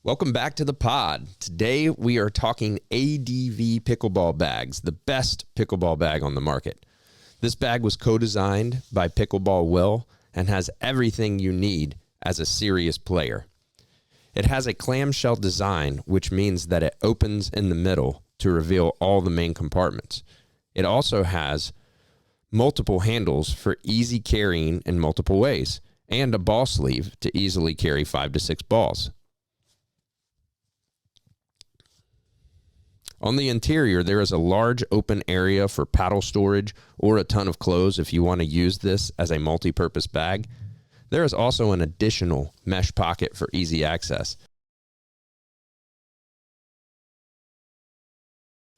Welcome back to the pod. Today we are talking ADV Pickleball Bags, the best pickleball bag on the market. This bag was co-designed by Pickleball Will and has everything you need as a serious player. It has a clamshell design, which means that it opens in the middle to reveal all the main compartments. It also has multiple handles for easy carrying in multiple ways, and a ball sleeve to easily carry 5 to 6 balls. On the interior, there is a large open area for paddle storage or a ton of clothes if you want to use this as a multi-purpose bag. There is also an additional mesh pocket for easy access.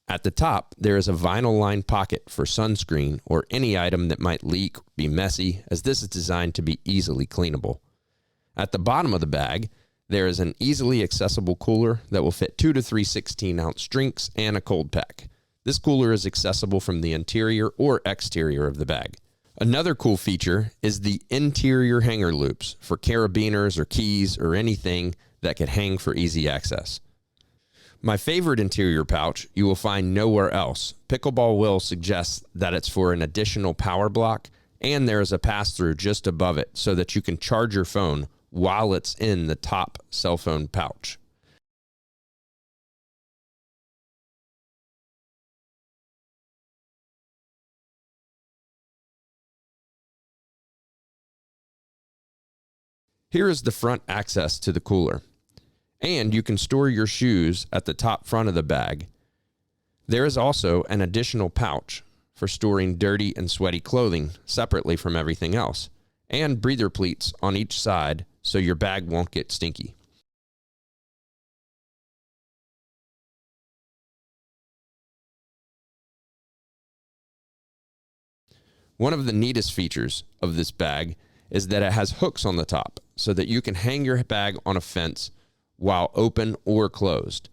At the top, there is a vinyl-lined pocket for sunscreen or any item that might leak or be messy, as this is designed to be easily cleanable. At the bottom of the bag, there is an easily accessible cooler that will fit 2 to 3 16-ounce drinks and a cold pack. This cooler is accessible from the interior or exterior of the bag. Another cool feature is the interior hanger loops for carabiners or keys or anything that could hang for easy access. My favorite interior pouch you will find nowhere else. Pickleball Will suggests that it's for an additional power block, and there is a pass-through just above it so that you can charge your phone while it's in the top cell phone pouch. Here is the front access to the cooler, and you can store your shoes at the top front of the bag. There is also an additional pouch for storing dirty and sweaty clothing separately from everything else, and breather pleats on each side so your bag won't get stinky. One of the neatest features of this bag is that it has hooks on the top so that you can hang your bag on a fence while open or closed.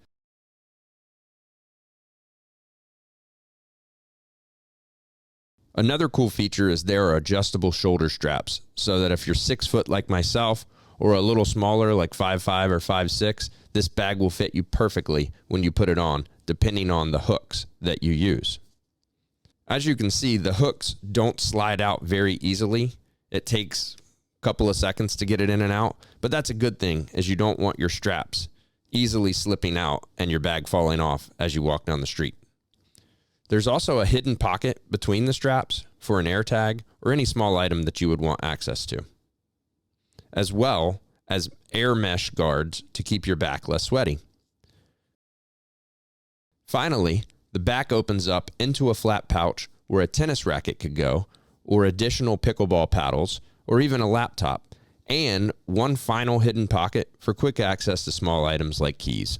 Another cool feature is there are adjustable shoulder straps so that if you're 6 foot like myself or a little smaller like 5'5" or 5'6", this bag will fit you perfectly when you put it on, depending on the hooks that you use. As you can see, the hooks don't slide out very easily. It takes a couple of seconds to get it in and out, but that's a good thing, as you don't want your straps easily slipping out and your bag falling off as you walk down the street. There's also a hidden pocket between the straps for an air tag or any small item that you would want access to, as well as air mesh guards to keep your back less sweaty. Finally, the back opens up into a flat pouch where a tennis racket could go, or additional pickleball paddles, or even a laptop, and one final hidden pocket for quick access to small items like keys.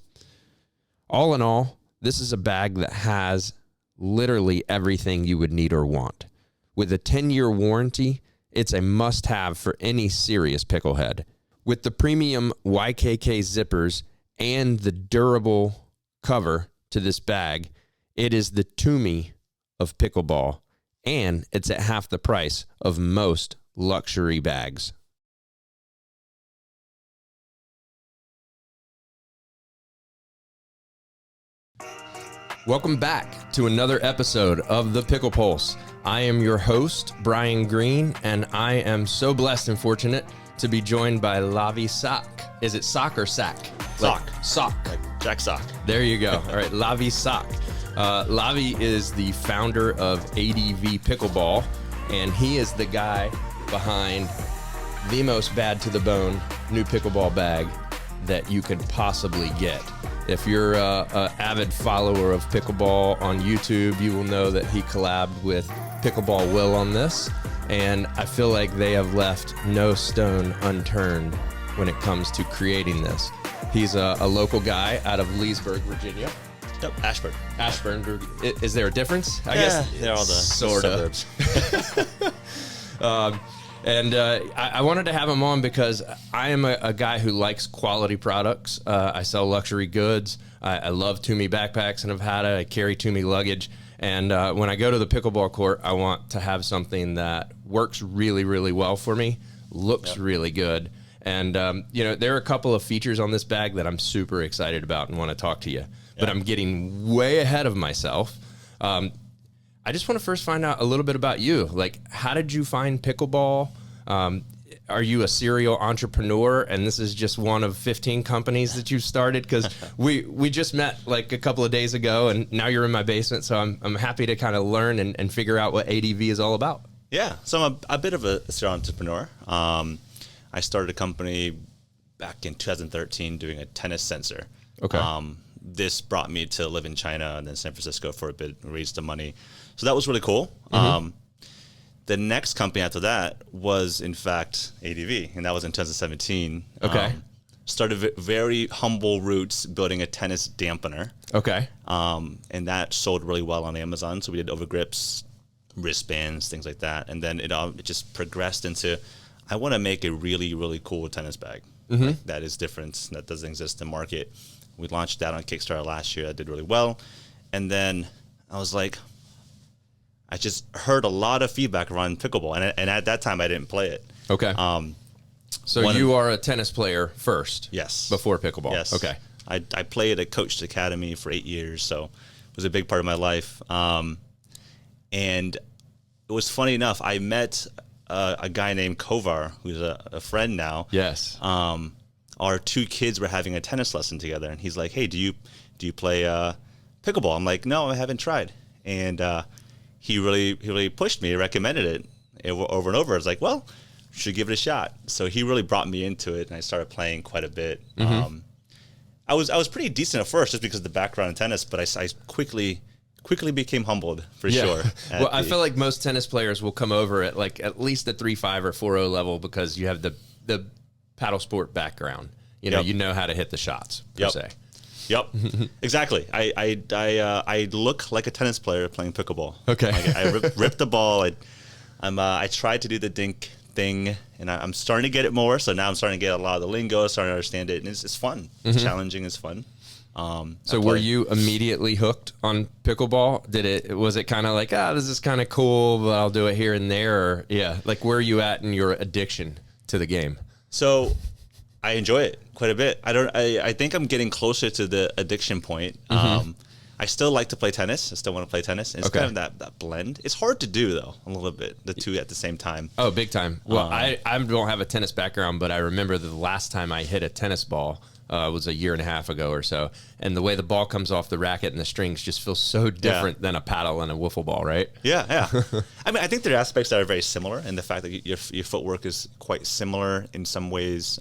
All in all, this is a bag that has literally everything you would need or want. With a 10-year warranty, it's a must-have for any serious picklehead. With the premium YKK zippers and the durable cover to this bag, it is the Tumi of pickleball, and it's at half the price of most luxury bags. Welcome back to another episode of the Pickle Pulse. I am your host, Brian Green, and I am so blessed and fortunate to be joined by Lavie Sock. Is it sock or sack? Sock. Sock. Like Jack Sock. There you go. All right, Lavie Sock. Lavie is the founder of ADV Pickleball, and he is the guy behind the most bad to the bone new pickleball bag that you could possibly get. If you're an avid follower of pickleball on YouTube, you will know that he collabed with Pickleball Will on this, and I feel like they have left no stone unturned when it comes to creating this. He's a local guy out of Leesburg, Virginia. Yep, Ashburn. Ashburn. Is there a difference? I Yeah, guess they're all the sorta. suburbs. I wanted to have him on because I am a guy who likes quality products. I sell luxury goods. I love Tumi backpacks and I've had it. I carry Tumi luggage. And when I go to the pickleball court, I want to have something that works really, really well for me, looks really good, And, there are a couple of features on this bag that I'm super excited about and want to talk to you. But I'm getting way ahead of myself. I just want to first find out a little bit about you. Like, how did you find pickleball? Are you a serial entrepreneur and this is just one of 15 companies that you've started? Because we just met like a couple of days ago and now you're in my basement. So I'm happy to kind of learn and figure out what ADV is all about. Yeah, so I'm a bit of a serial entrepreneur. I started a company back in 2013 doing a tennis sensor. Okay. This brought me to live in China and then San Francisco for a bit, raised the money. So that was really cool. The next company after that was, in fact, ADV, and that was in 2017. Okay. Started very humble roots, building a tennis dampener. Okay. And that sold really well on Amazon. So we did overgrips, wristbands, things like that. And then it just progressed into, I want to make a really, really cool tennis bag that is different, that doesn't exist in the market. We launched that on Kickstarter last year. That did really well. And then I was like, I just heard a lot of feedback around pickleball, and at that time I didn't play it. Okay. So you are a tennis player first? Yes. Before pickleball? Yes. Okay. I played at Coached Academy for 8 years, so it was a big part of my life. And it was funny enough, I met a guy named Kovar, who's a friend now. Yes. Our two kids were having a tennis lesson together, and he's like, "Hey, do you play pickleball?" I'm like, "No, I haven't tried." And he really pushed me, recommended it over and over. I was like, well, should give it a shot. So he really brought me into it, and I started playing quite a bit. I was pretty decent at first just because of the background in tennis, but I quickly became humbled for sure. Well, I feel like most tennis players will come over at like at least a 3.5 or 4.0 level because you have the paddle sport background. You know how to hit the shots per se. Yep, exactly. I look like a tennis player playing pickleball. Okay. Like I rip the ball. I tried to do the dink thing, and I'm starting to get it more. So now I'm starting to get a lot of the lingo, starting to understand it, and it's fun. It's challenging. It's fun. So were you immediately hooked on pickleball? Was it kind of like, this is kind of cool, but I'll do it here and there? Or, like where are you at in your addiction to the game? So I enjoy it quite a bit. I think I'm getting closer to the addiction point. I still like to play tennis. I still want to play tennis. And it's kind of that blend. It's hard to do though, a little bit, the two at the same time. Oh, big time. Well, I don't have a tennis background, but I remember the last time I hit a tennis ball was a year and a half ago or so. And the way the ball comes off the racket and the strings just feels so different than a paddle and a wiffle ball, right? Yeah. I mean, I think there are aspects that are very similar, and the fact that your footwork is quite similar in some ways.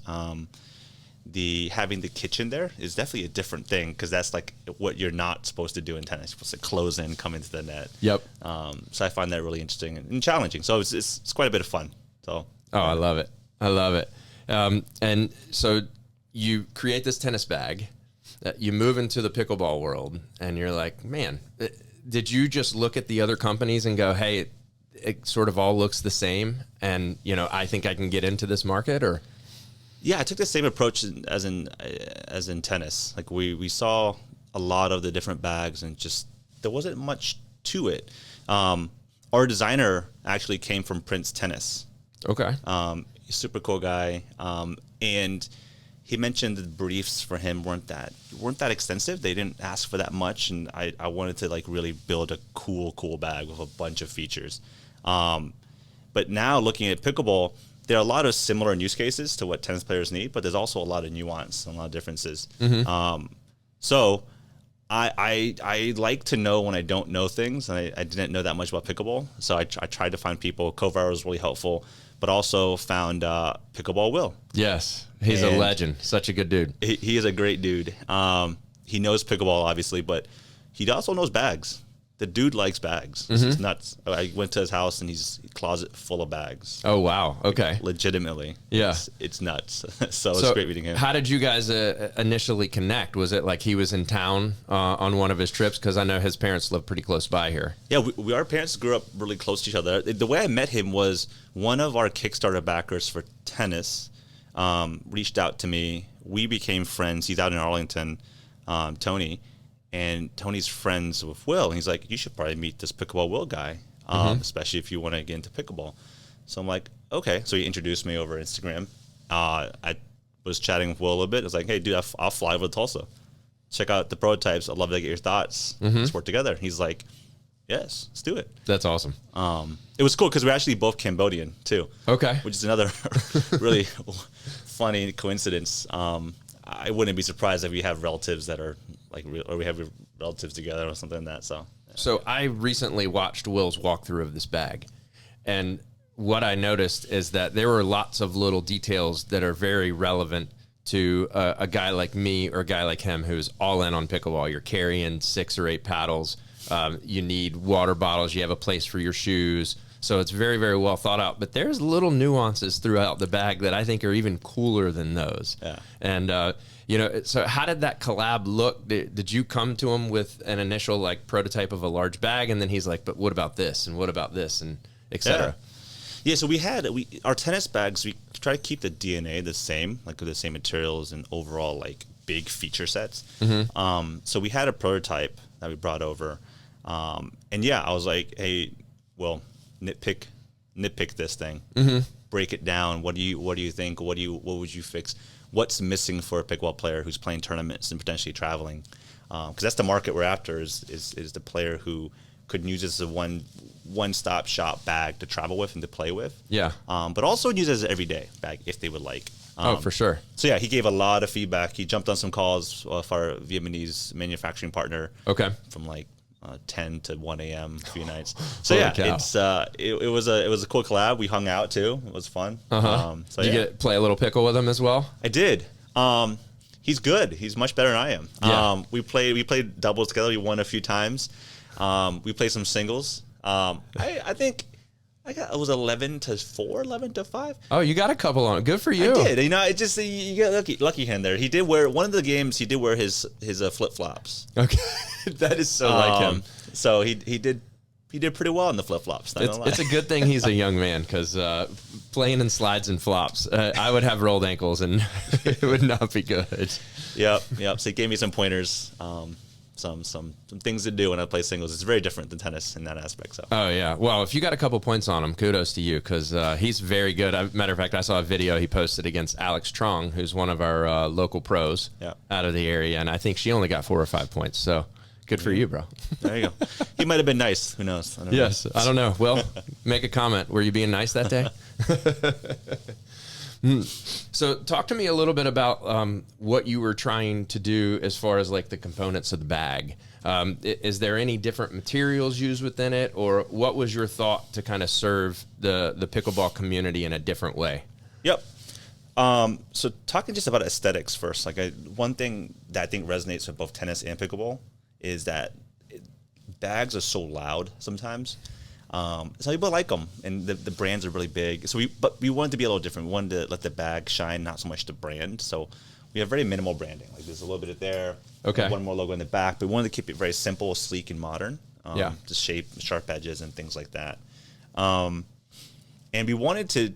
Having the kitchen there is definitely a different thing because that's like what you're not supposed to do in tennis. You're supposed to close in, come into the net. Yep. So I find that really interesting and challenging. So it's quite a bit of fun. So. I love it. I love it. And so you create this tennis bag, you move into the pickleball world, and you're like, man, did you just look at the other companies and go, hey, it sort of all looks the same, and I think I can get into this market? Or yeah, I took the same approach as in tennis. Like we saw a lot of the different bags, and just there wasn't much to it. Our designer actually came from Prince Tennis. Okay. Super cool guy, and he mentioned the briefs for him weren't that extensive. They didn't ask for that much, and I wanted to like really build a cool bag with a bunch of features. But now looking at pickleball, there are a lot of similar use cases to what tennis players need, but there's also a lot of nuance and a lot of differences. So I like to know when I don't know things, and I didn't know that much about pickleball. So I tried to find people. Kovar was really helpful, but also found Pickleball Will. Yes, he's a legend. Such a good dude. He is a great dude. He knows pickleball, obviously, but he also knows bags. The dude likes bags. It's nuts. I went to his house, and he's a closet full of bags. Oh, wow. Okay. Like, legitimately. Yeah. It's nuts. So it's great meeting him. How did you guys initially connect? Was it like he was in town on one of his trips? Because I know his parents live pretty close by here. Yeah, our parents grew up really close to each other. The way I met him was one of our Kickstarter backers for tennis reached out to me. We became friends. He's out in Arlington, Tony. And Tony's friends with Will. And he's like, you should probably meet this Pickleball Will guy, especially if you want to get into pickleball. So I'm like, okay. So he introduced me over Instagram. I was chatting with Will a little bit. I was like, hey, dude, I'll fly over to Tulsa. Check out the prototypes. I'd love to get your thoughts. Let's work together. He's like, yes, let's do it. That's awesome. It was cool because we're actually both Cambodian too. Okay. Which is another really funny coincidence. I wouldn't be surprised if we have relatives that are like, or we have relatives together or something like that. So I recently watched Will's walkthrough of this bag, and what I noticed is that there were lots of little details that are very relevant to a guy like me or a guy like him who's all in on pickleball. You're carrying 6 or 8 paddles. You need water bottles. You have a place for your shoes. So it's very, very well thought out. But there's little nuances throughout the bag that I think are even cooler than those. Yeah. And, you know, so how did that collab look? Did you come to him with an initial like prototype of a large bag? And then he's like, but what about this? And what about this? And et cetera. Yeah, so our tennis bags, we try to keep the DNA the same, like with the same materials and overall like big feature sets. So we had a prototype that we brought over. And yeah, I was like, hey, well, nitpick this thing, break it down. What do you think? What would you fix? What's missing for a pickleball player who's playing tournaments and potentially traveling? Because that's the market we're after is the player who could use this as a one-stop shop bag to travel with and to play with. Yeah. But also use it as an everyday bag if they would like. Oh, for sure. So yeah, he gave a lot of feedback. He jumped on some calls with our Vietnamese manufacturing partner. Okay. From like 10 to 1 a.m. a few nights. So yeah, it was a cool collab. We hung out too. It was fun. So did you get to play a little pickle with him as well? I did. He's good. He's much better than I am. Yeah. We played doubles together. We won a few times. We played some singles. I think I was 11 to 4, 11 to 5. Oh, you got a couple on. Good for you. I did. You know, it just you get lucky hand there. He did wear one of the games. He did wear his flip flops. Okay, that is so like him. So he did pretty well in the flip flops. It's a good thing he's a young man because playing in slides and flops, I would have rolled ankles and it would not be good. Yep. So he gave me some pointers. Some things to do when I play singles. It's very different than tennis in that aspect. So. Oh yeah. Well, if you got a couple points on him, kudos to you because he's very good. Matter of fact, I saw a video he posted against Alex Trong, who's one of our local pros out of the area, and I think she only got 4 or 5 points. So good for you, bro. There you go. He might have been nice. Who knows? I don't know. Well, make a comment. Were you being nice that day? So talk to me a little bit about what you were trying to do as far as like the components of the bag. Is there any different materials used within it, or what was your thought to kind of serve the pickleball community in a different way? Yep. So talking just about aesthetics first, like one thing that I think resonates with both tennis and pickleball is that bags are so loud sometimes. Some people like them, and the brands are really big. So we wanted to be a little different. We wanted to let the bag shine, not so much the brand. So we have very minimal branding. Like there's a little bit of there, one more logo in the back, but we wanted to keep it very simple, sleek, and modern. Just shape, sharp edges, and things like that. And we wanted to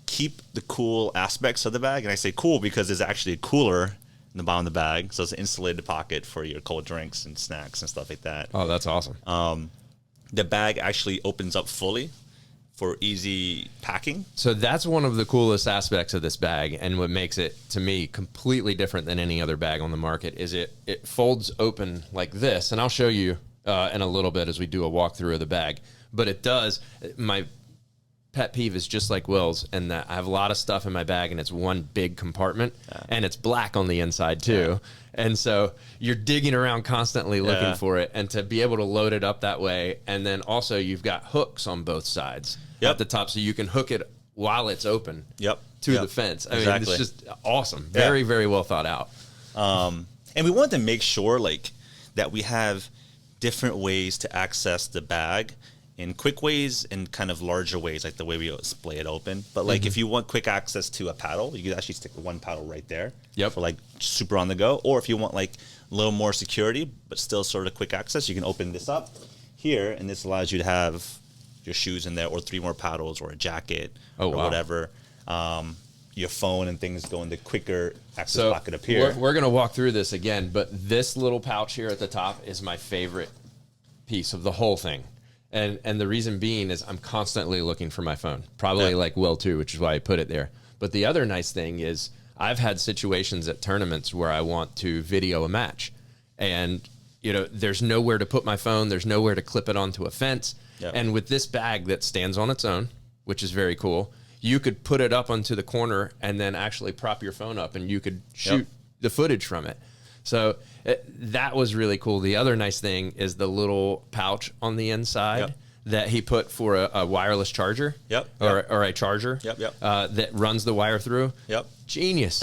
keep the cool aspects of the bag, and I say cool because there's actually a cooler in the bottom of the bag, so it's an insulated pocket for your cold drinks and snacks and stuff like that. Oh, that's awesome. The bag actually opens up fully for easy packing. So that's one of the coolest aspects of this bag, and what makes it, to me, completely different than any other bag on the market is it folds open like this, and I'll show you in a little bit as we do a walkthrough of the bag. But it does. My pet peeve is just like Will's, and that I have a lot of stuff in my bag, and it's one big compartment, and it's black on the inside too. And so you're digging around constantly looking for it, and to be able to load it up that way, and then also you've got hooks on both sides at the top, so you can hook it while it's open to the fence. I mean, it's just awesome. Very, very well thought out. And we wanted to make sure like that we have different ways to access the bag in quick ways and kind of larger ways, like the way we splay it open. But like if you want quick access to a paddle, you can actually stick one paddle right there for like super on the go. Or if you want like a little more security, but still sort of quick access, you can open this up here, and this allows you to have your shoes in there, or 3 more paddles, or a jacket, or whatever. Your phone and things go into quicker access pocket up here. We're going to walk through this again, but this little pouch here at the top is my favorite piece of the whole thing. And the reason being is I'm constantly looking for my phone. Probably like Will too, which is why I put it there. But the other nice thing is I've had situations at tournaments where I want to video a match, and there's nowhere to put my phone. There's nowhere to clip it onto a fence. Yep. And with this bag that stands on its own, which is very cool, you could put it up onto the corner and then actually prop your phone up and you could shoot the footage from it. So that was really cool. The other nice thing is the little pouch on the inside that he put for a wireless charger or a charger that runs the wire through. Genius.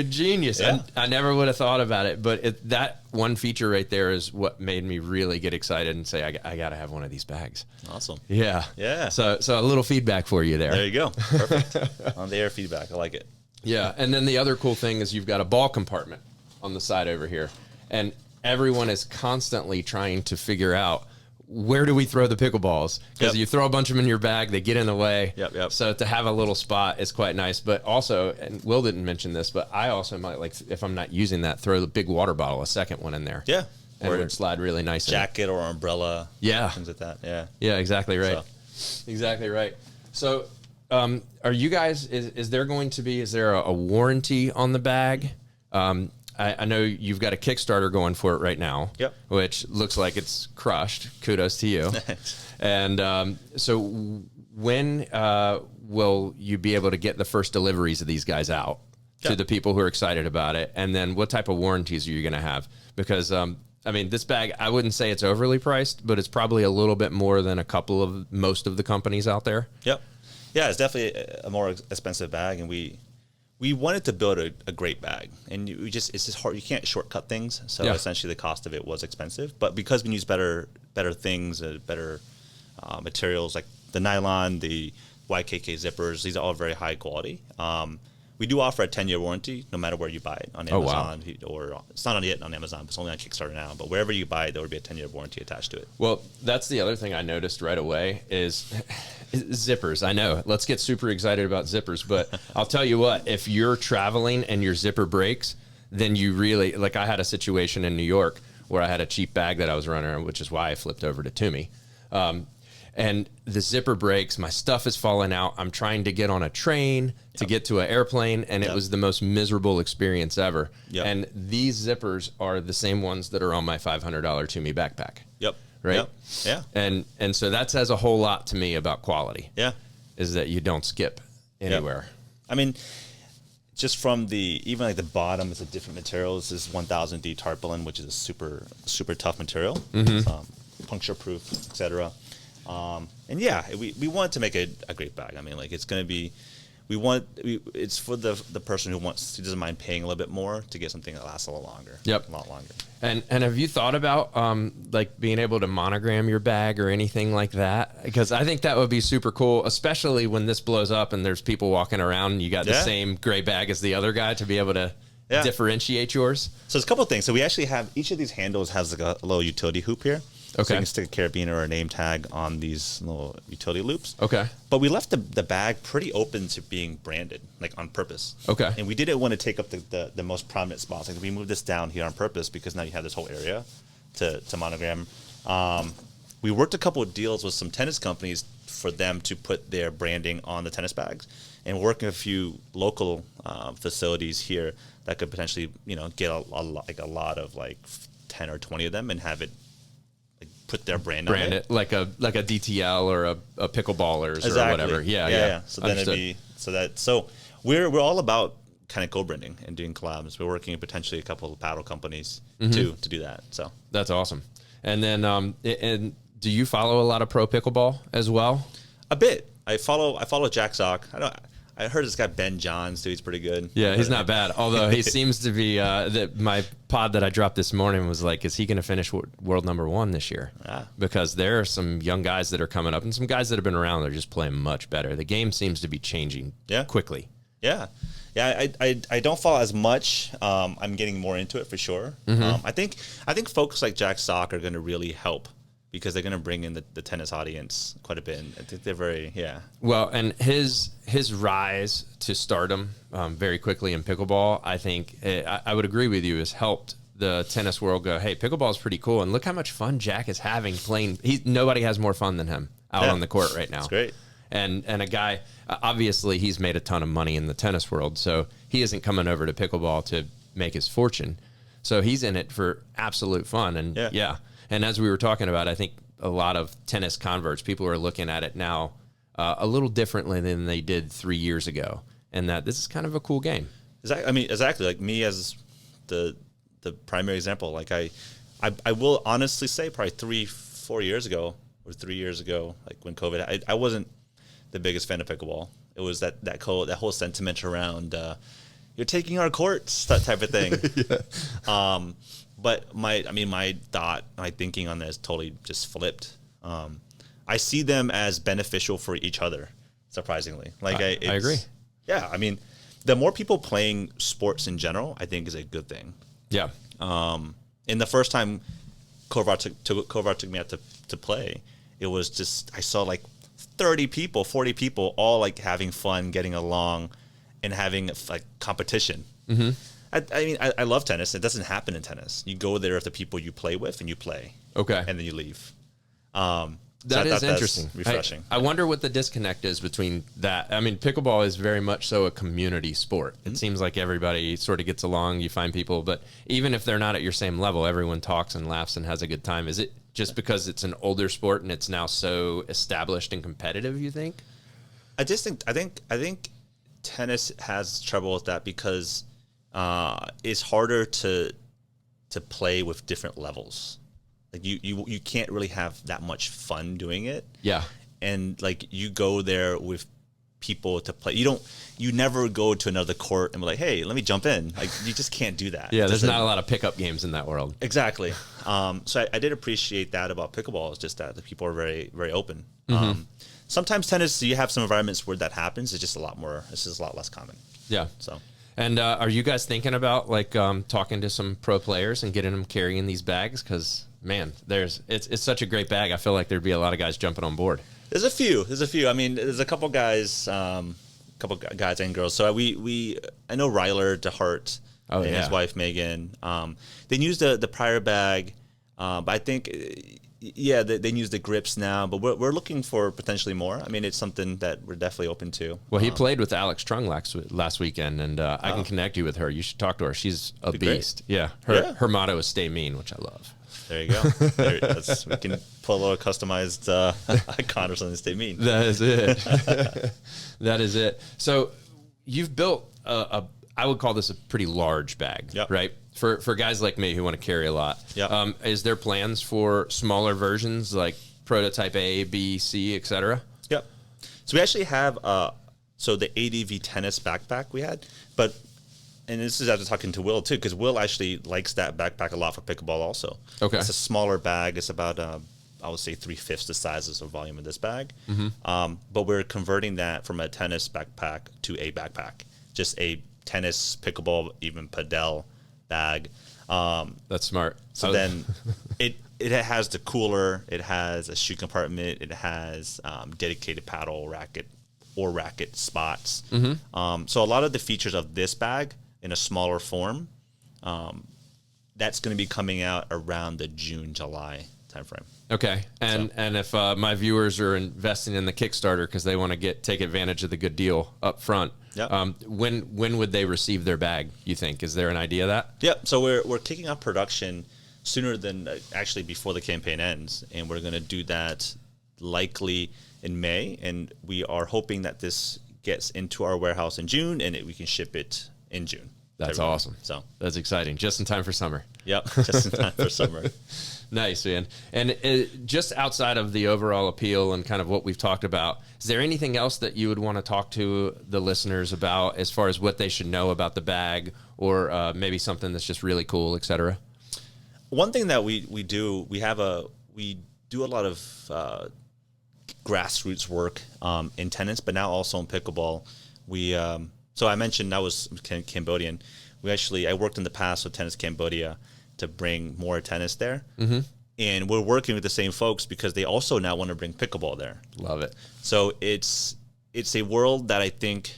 Genius. Yeah. I never would have thought about it, but that one feature right there is what made me really get excited and say, I got to have one of these bags. Awesome. Yeah. Yeah. So a little feedback for you there. There you go. Perfect. On the air feedback. I like it. Yeah. And then the other cool thing is you've got a ball compartment on the side over here. And everyone is constantly trying to figure out, where do we throw the pickleballs? Because you throw a bunch of them in your bag, they get in the way. So to have a little spot is quite nice. But also, and Will didn't mention this, but I also might, like, if I'm not using that, throw the big water bottle, a second one in there. Yeah. And it would slide really nice. Jacket or umbrella. Yeah. Things like that. Yeah. Yeah, exactly right. Exactly right. So are you guys, is there a warranty on the bag? I know you've got a Kickstarter going for it right now, which looks like it's crushed. Kudos to you. And so when will you be able to get the first deliveries of these guys out to the people who are excited about it? And then what type of warranties are you going to have? Because, this bag, I wouldn't say it's overly priced, but it's probably a little bit more than most of the companies out there. Yeah, it's definitely a more expensive bag, and we wanted to build a great bag, and it's just hard. You can't shortcut things. So essentially the cost of it was expensive, but because we use better things, better materials like the nylon, the YKK zippers, these are all very high quality. We do offer a 10-year warranty no matter where you buy it on Amazon. Or it's not yet on Amazon, but it's only on Kickstarter now. But wherever you buy it, there would be a 10-year warranty attached to it. Well, that's the other thing I noticed right away is zippers. I know. Let's get super excited about zippers. But I'll tell you what, if you're traveling and your zipper breaks, then you really, like I had a situation in New York where I had a cheap bag that I was running, which is why I flipped over to Toomey. And the zipper breaks, my stuff is falling out. I'm trying to get on a train to get to an airplane, and it was the most miserable experience ever. And these zippers are the same ones that are on my $500 Toomey backpack. Right? Yeah. And so that says a whole lot to me about quality. Is that you don't skip anywhere. I mean, just from even like the bottom, it's a different material. This is 1000D tarpaulin, which is a super, super tough material. It's, puncture proof, etc. And we want to make a great bag. I mean, like, it's going to be, it's for the person who doesn't mind paying a little bit more to get something that lasts a little longer. A lot longer. And have you thought about like being able to monogram your bag or anything like that? Because I think that would be super cool, especially when this blows up and there's people walking around and you got the same gray bag as the other guy, to be able to differentiate yours. So there's a couple of things. So we actually have, each of these handles has like a little utility hoop here. So you can stick a carabiner or a name tag on these little utility loops. But we left the bag pretty open to being branded, like on purpose. And we didn't want to take up the most prominent spots. Like, we moved this down here on purpose because now you have this whole area to monogram. We worked a couple of deals with some tennis companies for them to put their branding on the tennis bags, and working with a few local facilities here that could potentially, get a lot of like 10 or 20 of them and have it, put their brand on it, like a DTL or a Pickleballers or whatever. So then it'd be so we're all about kind of co-branding and doing collabs. We're working with potentially a couple of paddle companies to do that. So that's awesome. And then and do you follow a lot of pro pickleball as well? A bit. I follow Jack Sock. I heard this guy Ben Johns, dude. He's pretty good. Yeah, he's not bad. Although he seems to be. My pod that I dropped this morning was like, is he going to finish world #1 this year? Because there are some young guys that are coming up and some guys that have been around that are just playing much better. The game seems to be changing quickly. I don't follow as much. I'm getting more into it for sure. I think folks like Jack Sock are going to really help, because they're going to bring in the tennis audience quite a bit. And I think they're very, Well, and his rise to stardom very quickly in pickleball, I think, I would agree with you, has helped the tennis world go, hey, pickleball is pretty cool. And look how much fun Jack is having playing. Nobody has more fun than him out on the court right now. It's great. And a guy, obviously he's made a ton of money in the tennis world, so he isn't coming over to pickleball to make his fortune. So he's in it for absolute fun. And yeah. And as we were talking about, I think a lot of tennis converts, people are looking at it now a little differently than they did 3 years ago. And that this is kind of a cool game. Exactly. I mean, exactly. Like me as the primary example, like I will honestly say probably 3 years ago, like when COVID, I wasn't the biggest fan of pickleball. It was that whole sentiment around you're taking our courts, that type of thing. But my thinking on this totally just flipped. I see them as beneficial for each other, surprisingly. Like I agree. Yeah, I mean, the more people playing sports in general, I think is a good thing. Yeah. And the first time Kovar took me out to play, it was just, I saw like 30 people, 40 people all like having fun, getting along, and having like competition. Mm-hmm. I mean, I love tennis. It doesn't happen in tennis. You go there with the people you play with and you play. Okay. And then you leave. That is interesting. Refreshing. I wonder what the disconnect is between that. I mean, pickleball is very much so a community sport. It seems like everybody sort of gets along. You find people, but even if they're not at your same level, everyone talks and laughs and has a good time. Is it just because it's an older sport and it's now so established and competitive, you think? I think tennis has trouble with that because it's harder to play with different levels. Like you can't really have that much fun doing it. Yeah. And like you go there with people to play. You never go to another court and be like, hey, let me jump in. Like you just can't do that. Yeah, there's not a lot of pickup games in that world. Exactly. So I did appreciate that about pickleball. It's just that the people are very, very open. Sometimes tennis, you have some environments where that happens. It's just a lot less common. Yeah. So. And are you guys thinking about like talking to some pro players and getting them carrying these bags? Because man, it's such a great bag. I feel like there'd be a lot of guys jumping on board. There's a few. I mean, there's a couple guys and girls. So I know Ryler DeHart and his wife Megan. They used the prior bag, but I think they use the grips now. But we're looking for potentially more. I mean, it's something that we're definitely open to. Well, he played with Alex Trung last weekend, and I can connect you with her. You should talk to her. She's a beast. Great. Yeah. Her motto is "Stay mean," which I love. There you go. We can pull a little customized icon or something. Stay mean. That is it. That is it. So you've built I would call this a pretty large bag, right? For guys like me who want to carry a lot. Yep. Is there plans for smaller versions like prototype A, B, C, etc.? Yep. So we actually have the ADV tennis backpack we had, and this is after talking to Will too, because Will actually likes that backpack a lot for pickleball also. Okay. It's a smaller bag. It's about, I would say 3/5 the size of the volume of this bag. Mm-hmm. But we're converting that from a tennis backpack to a backpack, just a tennis, pickleball, even padel bag. That's smart. So then it has the cooler, it has a shoe compartment, it has dedicated paddle racket spots. Mm-hmm. So a lot of the features of this bag in a smaller form, that's going to be coming out around the June-July timeframe. Okay, and if my viewers are investing in the Kickstarter because they want to take advantage of the good deal up front, when would they receive their bag, you think? Is there an idea of that? Yep, so we're kicking off production sooner than actually before the campaign ends, and we're going to do that likely in May, and we are hoping that this gets into our warehouse in June, and we can ship it in June. That's awesome. So that's exciting. Just in time for summer. Yep, just in time for summer. Nice, man. And just outside of the overall appeal and kind of what we've talked about, is there anything else that you would want to talk to the listeners about as far as what they should know about the bag, or maybe something that's just really cool, et cetera? One thing that we do a lot of grassroots work in tennis, but now also in pickleball. So I mentioned I was Cambodian. I worked in the past with Tennis Cambodia to bring more tennis there. Mm-hmm. And we're working with the same folks because they also now want to bring pickleball there. Love it. So it's a world that I think,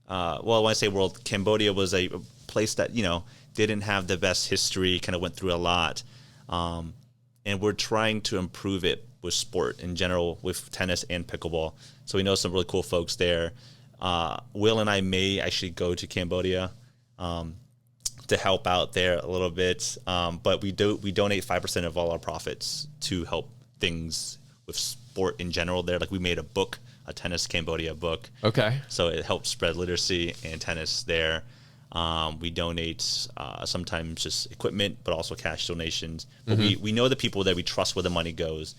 when I say world, Cambodia was a place that, didn't have the best history, kind of went through a lot. And we're trying to improve it with sport in general, with tennis and pickleball. So we know some really cool folks there. Will and I may actually go to Cambodia to help out there a little bit. But we donate 5% of all our profits to help things with sport in general there. Like we made a tennis Cambodia book. Okay. So it helps spread literacy and tennis there. We donate sometimes just equipment, but also cash donations. But we know the people that we trust where the money goes.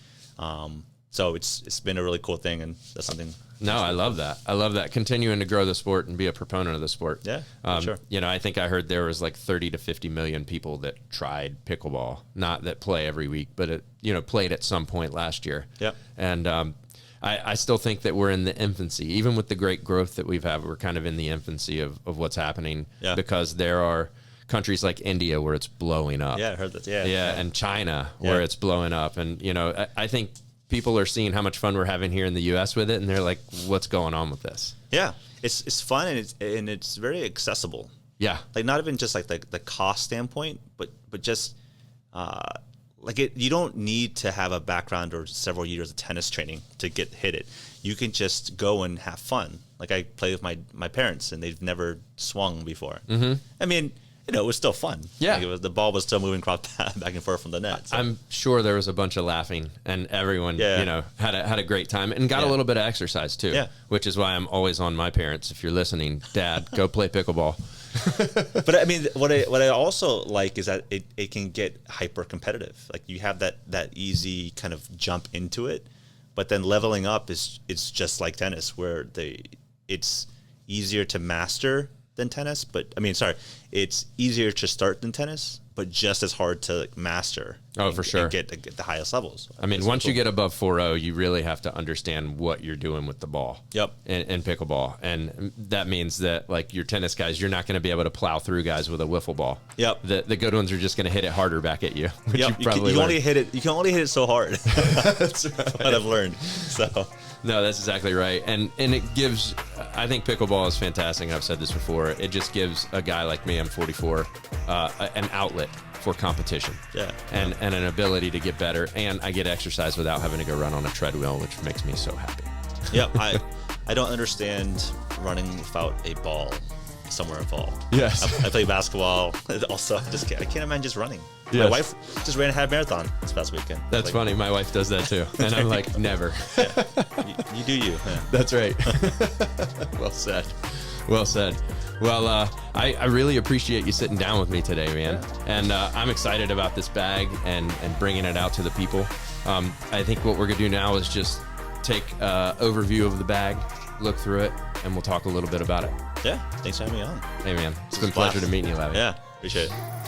So it's been a really cool thing, and that's something. No, I love that. I love that. Continuing to grow the sport and be a proponent of the sport. Yeah, sure. You know, I think I heard there was like 30 to 50 million people that tried pickleball, not that play every week, but played at some point last year. Yep. And I still think that we're in the infancy. Even with the great growth that we've had, we're kind of in the infancy of what's happening, because there are countries like India where it's blowing up. Yeah, I heard that. Yeah, and China where it's blowing up. And, I think people are seeing how much fun we're having here in the U.S. with it, and they're like, what's going on with this? Yeah, it's fun, and it's very accessible. Yeah. Like not even just like the cost standpoint, but just you don't need to have a background or several years of tennis training to hit it. You can just go and have fun. Like I play with my parents, and they've never swung before. Mm-hmm. I mean, it was still fun. Yeah. Like the ball was still moving back and forth from the net. So. I'm sure there was a bunch of laughing, and everyone, had a great time and got a little bit of exercise too. Yeah. Which is why I'm always on my parents. If you're listening, Dad, go play pickleball. But I mean, what I also like is that it can get hyper competitive. Like you have that easy kind of jump into it, but then leveling up it's just like tennis, where it's easier to master than tennis. But I mean, it's easier to start than tennis, but just as hard to master. Oh, for sure. And get the highest levels. I mean, once you get above 4.0, you really have to understand what you're doing with the ball. Yep. In pickleball. And that means that, like, your tennis guys, you're not going to be able to plow through guys with a wiffle ball. Yep. The good ones are just going to hit it harder back at you. Which yep. You can only hit it so hard. That's right. What I've learned. So. No, that's exactly right. And it gives, I think pickleball is fantastic. I've said this before. It just gives a guy like me, I'm 44, an outlet for competition. Yeah. And an ability to get better. And I get exercise without having to go run on a treadmill, which makes me so happy. Yeah. I don't understand running without a ball somewhere involved. Yes. I play basketball. Also, I can't imagine just running. Yes. My wife just ran a half marathon this past weekend. That's funny. My wife does that too. And I'm like, never. Yeah. You do you. Yeah. That's right. Well said. Well said. Well, I really appreciate you sitting down with me today, man. Yeah. And I'm excited about this bag and bringing it out to the people. I think what we're going to do now is just take an overview of the bag, look through it, and we'll talk a little bit about it. Yeah. Thanks for having me on. Hey, man. It's been a pleasure to meet you, Lavie. Yeah. Appreciate it.